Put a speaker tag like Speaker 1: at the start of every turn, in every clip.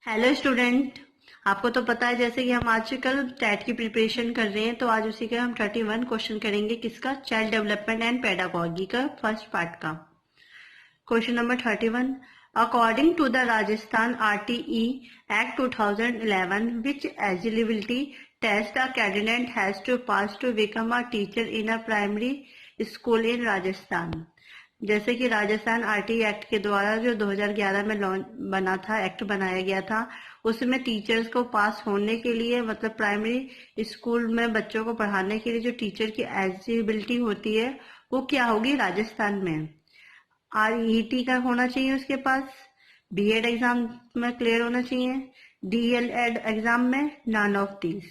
Speaker 1: Hello student. आपको तो पता है जैसे कि हम आजकल टेट की प्रिपरेशन कर रहे हैं, तो आज उसी के हम 31 क्वेश्चन करेंगे। किसका? चाइल्ड डेवलपमेंट एंड पेडागोगी का फर्स्ट पार्ट का। Question number 31। According to the Rajasthan RTE Act 2011, which eligibility test a candidate has to pass to become a teacher in a primary school in Rajasthan? जैसे कि Rajasthan RTE act के द्वारा जो 2011 में launch बना था, एक्ट बनाया गया था, उसमें टीचर्स को पास होने के लिए, मतलब प्राइमरी स्कूल में बच्चों को पढ़ाने के लिए जो टीचर की एलिजिबिलिटी होती है वो क्या होगी राजस्थान में? RET का होना चाहिए उसके पास, B.Ed एग्जाम में क्लियर होना चाहिए, DLED एग्जाम में नन ऑफ दीज।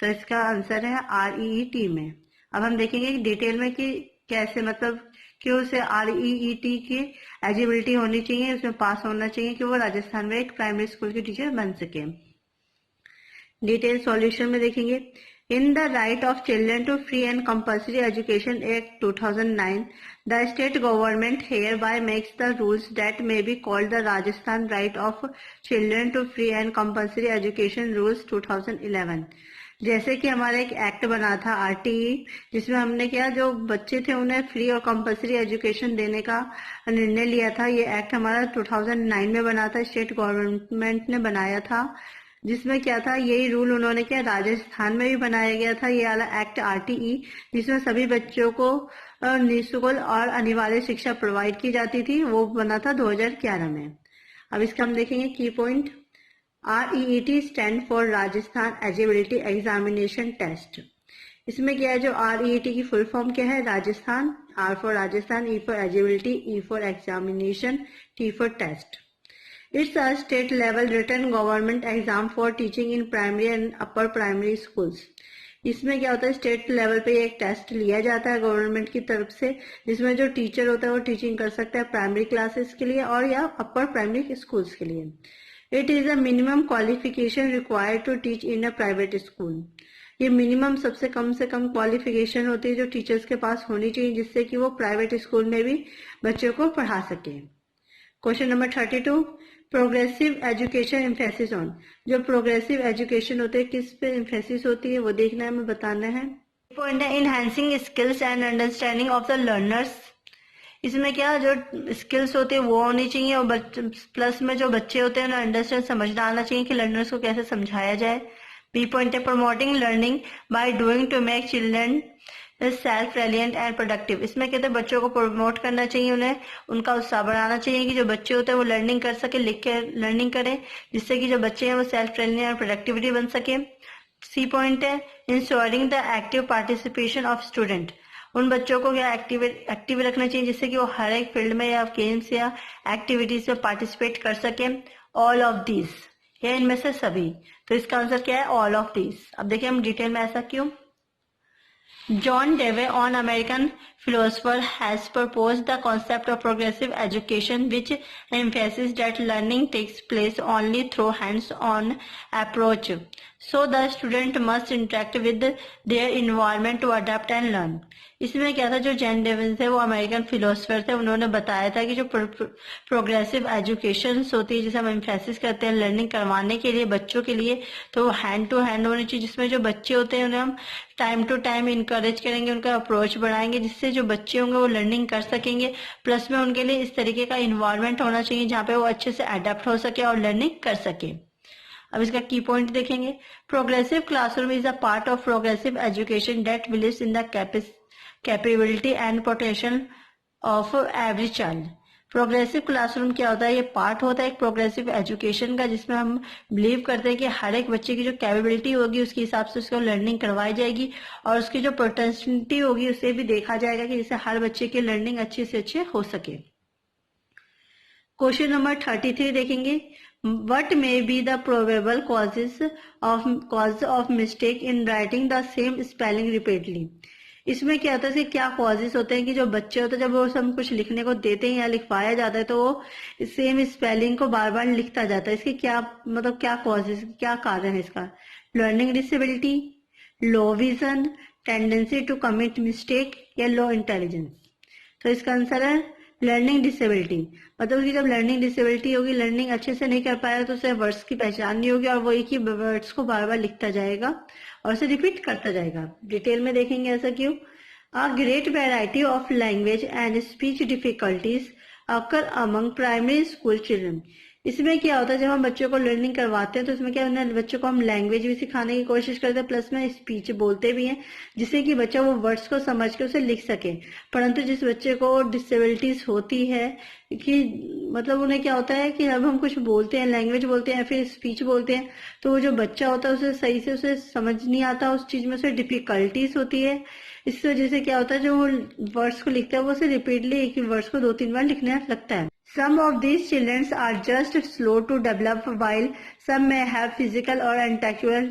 Speaker 1: तो इसका आंसर है RET में। अब हम देखेंगे डिटेल में कि कैसे, मतलब क्यों से RET की एलिजिबिलिटी होनी चाहिए, उसमें पास होना चाहिए कि वो राजस्थान में एक प्राइमरी स्कूल की टीचर बन सके। डिटेल सॉल्यूशन में देखेंगे। In the right of children to free and compulsory education act 2009, the state government hereby makes the rules that may be called the Rajasthan Right of Children to Free and Compulsory Education Rules 2011। जैसे कि हमारा एक act बना था RTE, जिसमें हमने क्या, जो बच्चे थे उन्हें फ्री और कंपल्सरी एजुकेशन देने का निर्णय लिया था। ये एक्ट हमारा 2009 में बना था, स्टेट गवर्नमेंट ने बनाया था, जिसमें क्या था, यही रूल उन्होंने क्या राजस्थान में भी बनाया गया था, ये वाला एक्ट RTE, जिसमें सभी बच्चों को निःशुल्क और अनिवार्य शिक्षा प्रोवाइड की जाती थी, वो बना था 2011 में। अब इसका हम देखेंगे की point. RET stand for Rajasthan eligibility examination test. इसमें क्या है, जो RET की फुल फॉर्म क्या है? Rajasthan, R for Rajasthan, E for eligibility, E for examination, T for test. It's a state level written government exam for teaching in primary and upper primary schools। इसमें क्या होता है, स्टेट लेवल पे एक test लिया जाता है गवर्नमेंट की तरफ से, जिसमें जो टीचर होता है वो टीचिंग कर सकता है प्राइमरी क्लासेस के लिए और या अपर प्राइमरी स्कूल्स के लिए। It is a minimum qualification required to teach in a private school. ये मिनिमम से कम क्वालिफिकेशन होती है जो टीचर्स के पास होनी चाहिए, जिससे कि वो प्राइवेट स्कूल में भी बच्चों को पढ़ा सके। Question number 32। Progressive education emphasis on. जो प्रोग्रेसिव एजुकेशन होते हैं किस पे एम्फेसिस होती है वो देखना है, हमें बताना है। पॉइंट है enhancing skills and understanding of the learners. इसमें क्या, जो स्किल्स होते हैं वो होनी चाहिए और प्लस में जो बच्चे होते हैं उन्हें अंडरस्टैंड समझना आना चाहिए कि लर्नर्स को कैसे समझाया जाए। बी पॉइंट है promoting learning by doing to make children self reliant and productive. इसमें कहते हैं बच्चों को प्रमोट करना चाहिए, उन्हें उनका उत्साह बढ़ाना चाहिए कि जो बच्चे होते हैं वो लर्निंग कर सके, लिख के लर्निंग करें, जिससे कि जो बच्चे हैं वो सेल्फ रेलियंट और प्रोडक्टिविटी बन सके। सी पॉइंट है ensuring the active participation of student. उन बच्चों को क्या एक्टिव रखना चाहिए जिससे कि वो हर एक फील्ड में या गेम्स या एक्टिविटीज में पार्टिसिपेट कर सके। ऑल ऑफ दीज, या इनमें से सभी। तो इसका आंसर क्या है? All of these. अब देखिए हम डिटेल में ऐसा क्यों। John Dewey, an American philosopher, has proposed the concept of progressive education, which emphasizes that learning takes place only through hands-on approach. So the student must interact with their environment to adapt and learn. इसमें क्या था, जो John Dewey थे वो American philosopher थे, उन्होंने बताया था कि जो प्रोग्रेसिव एजुकेशन होती है जिसे हम एम्फेसिस करते हैं लर्निंग करवाने के लिए बच्चों के लिए, तो वो हैंड टू हैंड होनी चाहिए, जिसमें जो बच्चे होते हैं उन्हें हम टाइम टू टाइम इनकरेज करेंगे, उनका अप्रोच बढ़ाएंगे, जिससे जो बच्चे होंगे वो लर्निंग कर सकेंगे। प्लस में उनके लिए इस तरीके का इन्वायरमेंट होना चाहिए जहाँ पे वो अच्छे से अडेप्ट हो सके और लर्निंग कर सके। अब इसका की पॉइंट देखेंगे। Progressive classroom is a part of progressive education that believes in the capability and potential of every child. Progressive classroom क्या होता है? ये पार्ट होता है एक प्रोग्रेसिव एजुकेशन का, जिसमें हम बिलीव करते हैं कि हर एक बच्चे की जो कैपेबिलिटी होगी उसके हिसाब से उसको लर्निंग करवाई जाएगी और उसकी जो पोटेंशियलिटी होगी उसे भी देखा जाएगा कि जिससे हर बच्चे की लर्निंग अच्छे से अच्छे हो सके। क्वेश्चन नंबर 33 देखेंगे। What may be the probable cause of mistake in writing the same spelling repeatedly? इसमें क्या होता है कि क्या कॉजेस होते हैं कि जो बच्चे होते हैं जब वो हम कुछ लिखने को देते हैं या लिखवाया जाता है तो वो सेम स्पेलिंग को बार बार लिखता जाता है। इसके क्या मतलब क्या कॉजेस, क्या कारण है इसका? Learning disability, low vision, tendency to commit mistake या लो इंटेलिजेंस। तो इसका आंसर है लर्निंग डिसेबिलिटी, मतलब उसकी जब लर्निंग डिसेबिलिटी होगी, लर्निंग अच्छे से नहीं कर पाएगा तो उसे वर्ड्स की पहचान नहीं होगी और वो एक ही वर्ड्स को बार बार लिखता जाएगा और उसे रिपीट करता जाएगा। डिटेल में देखेंगे ऐसा क्यों। A great variety of language and speech difficulties occur among primary school children. इसमें क्या होता है, जब हम बच्चों को लर्निंग करवाते हैं तो इसमें क्या है, बच्चों को हम लैंग्वेज भी सिखाने की कोशिश करते हैं, प्लस में स्पीच बोलते भी हैं, जिससे कि बच्चा वो वर्ड्स को समझ के उसे लिख सके। परंतु जिस बच्चे को डिसेबिलिटीज होती है कि मतलब उन्हें क्या होता है कि अब हम कुछ बोलते हैं, लैंग्वेज बोलते हैं या फिर स्पीच बोलते हैं, तो वो जो बच्चा होता है उसे सही से उसे समझ नहीं आता, उस चीज में उसे डिफिकल्टीज होती है। इस वजह से क्या होता है, जो वो वर्ड्स को लिखता है वो उसे रिपीटली एक ही वर्ड्स को 2-3 बार लिखने लगता है। Some of these children are just slow to develop while some may have physical or intellectual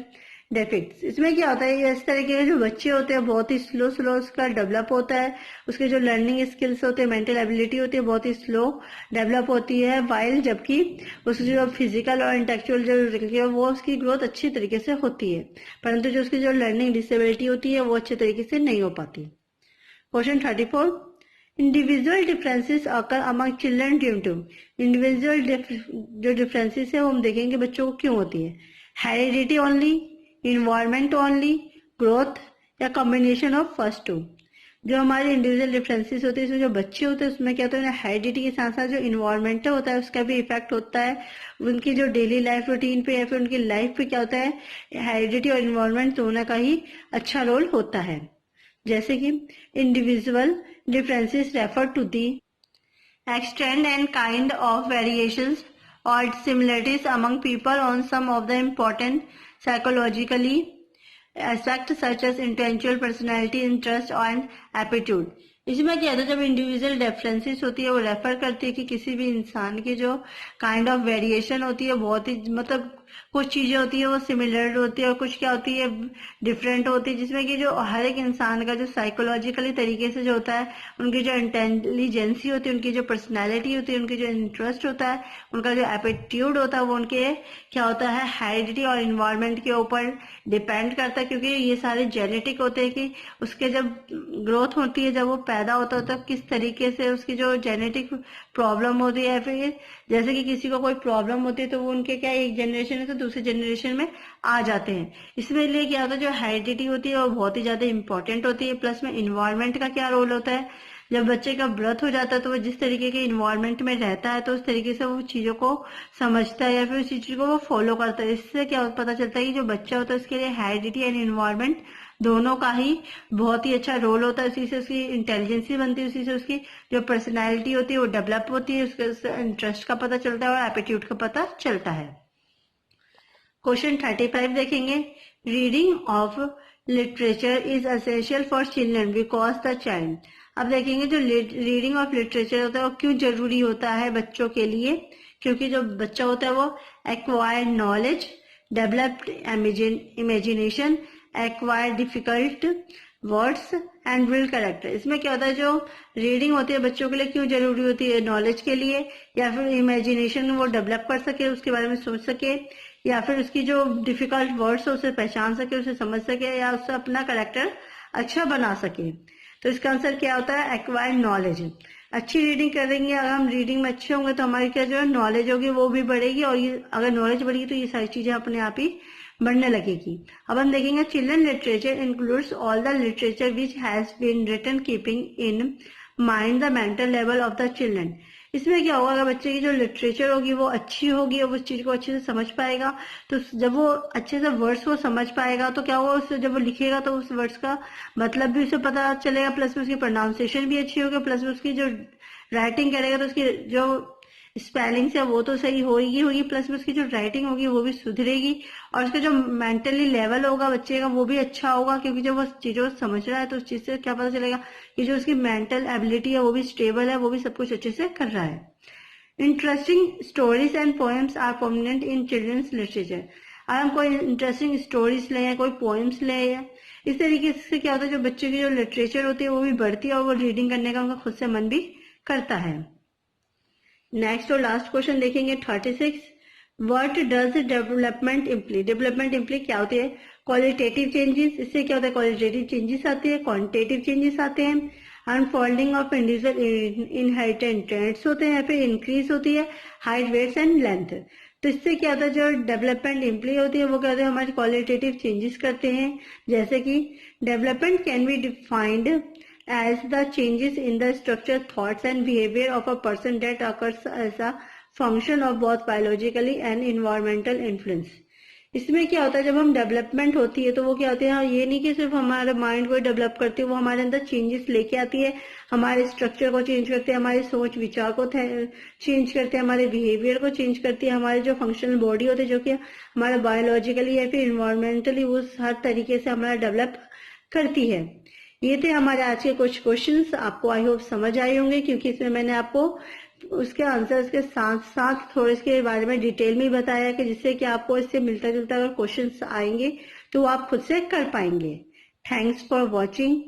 Speaker 1: defects। इसमें क्या होता है, इस तरह के जो बच्चे होते हैं बहुत ही स्लो उसका डेवलप होता है, उसके जो लर्निंग स्किल्स होते हैं, मेंटल एबिलिटी होती है बहुत ही स्लो डेवलप होती है, वाइल जबकि उसकी जो फिजिकल और इंटेलेक्चुअल जो वो उसकी ग्रोथ अच्छी तरीके से होती है, परंतु जो उसकी जो लर्निंग डिसेबिलिटी होती है वो अच्छे तरीके से नहीं हो पाती। Question 34, individual differences occur among children due to. Individual जो डिफरेंसेस है वो हम देखेंगे बच्चों को क्यों होती है। Heredity only, environment only, growth या कॉम्बिनेशन ऑफ फर्स्ट टू। जो हमारे इंडिविजुअल डिफरेंसेस होते हैं इसमें जो बच्चे होते हैं उसमें क्या होता है, हेरिडिटी के साथ साथ जो इन्वायरमेंट होता है उसका भी इफेक्ट होता है उनकी जो डेली लाइफ रूटीन पे या फिर उनकी लाइफ पे। क्या होता है, हेरिडिटी और इन्वायरमेंट दोनों का ही अच्छा रोल होता है। जैसे कि individual differences refer to the extent and kind of variations or similarities among people on some of the important psychologically aspects such as intellectual personality, interest and aptitude। इसमें क्या होता है, जब इंडिविजुअल डिफरेंसेस होती है वो रेफर करती है कि किसी भी इंसान की जो काइंड ऑफ वेरिएशन होती है बहुत ही मतलब कुछ चीजें होती है वो सिमिलर होती है और कुछ क्या होती है डिफरेंट होती है, जिसमें कि जो हर एक इंसान का जो साइकोलॉजिकली तरीके से जो होता है, उनकी जो इंटेलिजेंसी होती है, उनकी जो पर्सनैलिटी होती है, उनकी जो इंटरेस्ट होता है, उनका जो एप्टीट्यूड होता है वो उनके क्या होता है हेरिडिटी और इन्वायरमेंट के ऊपर डिपेंड करता है, क्योंकि ये सारे जेनेटिक होते हैं कि उसके जब ग्रोथ होती है, जब वो पैदा होता है तब किस तरीके से उसकी जो जेनेटिक प्रॉब्लम होती है, फिर जैसे कि किसी को कोई प्रॉब्लम होती है तो वो उनके क्या एक जनरेशन से दूसरे जनरेशन में आ जाते हैं। इसमें लिए क्या होता है, जो हेरिडिटी होती है वो बहुत ही ज्यादा इंपॉर्टेंट होती है। प्लस में इन्वायरमेंट का क्या रोल होता है, जब बच्चे का बर्थ हो जाता है तो वो जिस तरीके के इन्वायरमेंट में रहता है तो उस तरीके से वो चीजों को समझता है या फिर उस चीज को वो फॉलो करता है। इससे क्या पता चलता है कि जो बच्चा होता है उसके लिए हेरिडिटी एंड इन्वायरमेंट दोनों का ही बहुत ही अच्छा रोल होता है। उसी से उसकी इंटेलिजेंसी बनती है, उसी से उसकी जो पर्सनैलिटी होती है वो डेवलप होती है, उसके इंटरेस्ट का पता चलता है और एप्टीट्यूड का पता चलता है। क्वेश्चन 35 देखेंगे, reading of literature is essential for children because the child. अब देखेंगे जो रीडिंग ऑफ लिटरेचर होता है वो क्यों जरूरी होता है बच्चों के लिए, क्योंकि जो बच्चा होता है वो acquired knowledge, developed imagination, acquire difficult words and build character. इसमें क्या होता है, जो रीडिंग होती है बच्चों के लिए क्यों जरूरी होती है, नॉलेज के लिए या फिर इमेजिनेशन वो डेवलप कर सके, उसके बारे में सोच सके, या फिर उसकी जो डिफिकल्ट वर्ड्स हो उसे पहचान सके, उसे समझ सके या उससे अपना कैरेक्टर अच्छा बना सके। तो इसका आंसर क्या होता है, एक्वायर्ड नॉलेज। अच्छी रीडिंग करेंगे, अगर हम रीडिंग में अच्छे होंगे तो हमारी क्या जो है नॉलेज होगी वो भी बढ़ेगी, और ये अगर नॉलेज बढ़ेगी तो ये सारी चीजें अपने आप ही बढ़ने लगेगी। अब हम देखेंगे children literature includes all the literature which has been written keeping in mind the mental level of the children. इसमें क्या होगा, अगर बच्चे की जो लिटरेचर होगी वो अच्छी होगी और उस चीज को अच्छे से समझ पाएगा, तो जब वो अच्छे से वर्ड्स को समझ पाएगा तो क्या होगा, उससे जब वो लिखेगा तो उस वर्ड्स का मतलब भी उसे पता चलेगा, प्लस में उसकी प्रोनाउंसिएशन भी अच्छी होगी, प्लस में उसकी जो राइटिंग करेगा तो उसकी जो स्पेलिंग से वो तो सही होगी, प्लस में उसकी जो राइटिंग होगी वो भी सुधरेगी, और उसका जो मेंटली लेवल होगा बच्चे का वो भी अच्छा होगा, क्योंकि जब वो चीजों को समझ रहा है तो उस चीज से क्या पता चलेगा कि जो उसकी मेंटल एबिलिटी है वो भी स्टेबल है, वो भी सब कुछ अच्छे से कर रहा है। Interesting stories and poems are prominent in children's literature. अगर हम कोई इंटरेस्टिंग स्टोरीज ले, कोई पोएम्स ले, इस तरीके से क्या होता है जो बच्चे की जो लिटरेचर होती है वो भी बढ़ती है और वो रीडिंग करने का उनका खुद से मन भी करता है। नेक्स्ट और लास्ट क्वेश्चन देखेंगे 36, व्हाट डज डेवलपमेंट इम्प्ली। डेवलपमेंट इम्प्ली क्या होती है, क्वालिटेटिव चेंजेस। इससे क्या होता है, क्वालिटेटिव चेंजेस आते हैं, क्वांटिटेटिव चेंजेस आते हैं। Unfolding of individual inherent trends होते हैं, फिर इंक्रीज होती है हाइट, वेट्स एंड लेंथ। तो इससे क्या होता है, जो डेवलपमेंट इम्प्ली होती है वो क्या होता है, हमारे क्वालिटेटिव चेंजेस करते हैं। जैसे कि development can be defined as the changes in the structure, thoughts and behaviour of a person that occurs as a function of both biologically and environmental influence. इसमें क्या होता है, जब हम डेवलपमेंट होती है तो वो क्या होते हैं, ये नहीं कि सिर्फ हमारे माइंड को डेवलप करती है, वो हमारे अंदर चेंजेस लेके आती है, हमारे स्ट्रक्चर को चेंज करते हैं, हमारी सोच विचार को चेंज करते हैं, हमारे बिहेवियर को चेंज करती है, हमारे जो फंक्शनल बॉडी होते हैं जो कि हमारा बायोलॉजिकली या फिर इन्वायरमेंटली वो हर तरीके से हमारा डेवलप करती है। ये थे हमारे आज के कुछ क्वेश्चंस, आपको आई होप समझ आए होंगे, क्योंकि इसमें मैंने आपको उसके आंसर्स के साथ साथ थोड़े इसके बारे में डिटेल में बताया कि जिससे कि आपको इससे मिलता जुलता अगर क्वेश्चंस आएंगे तो आप खुद से कर पाएंगे। Thanks for watching.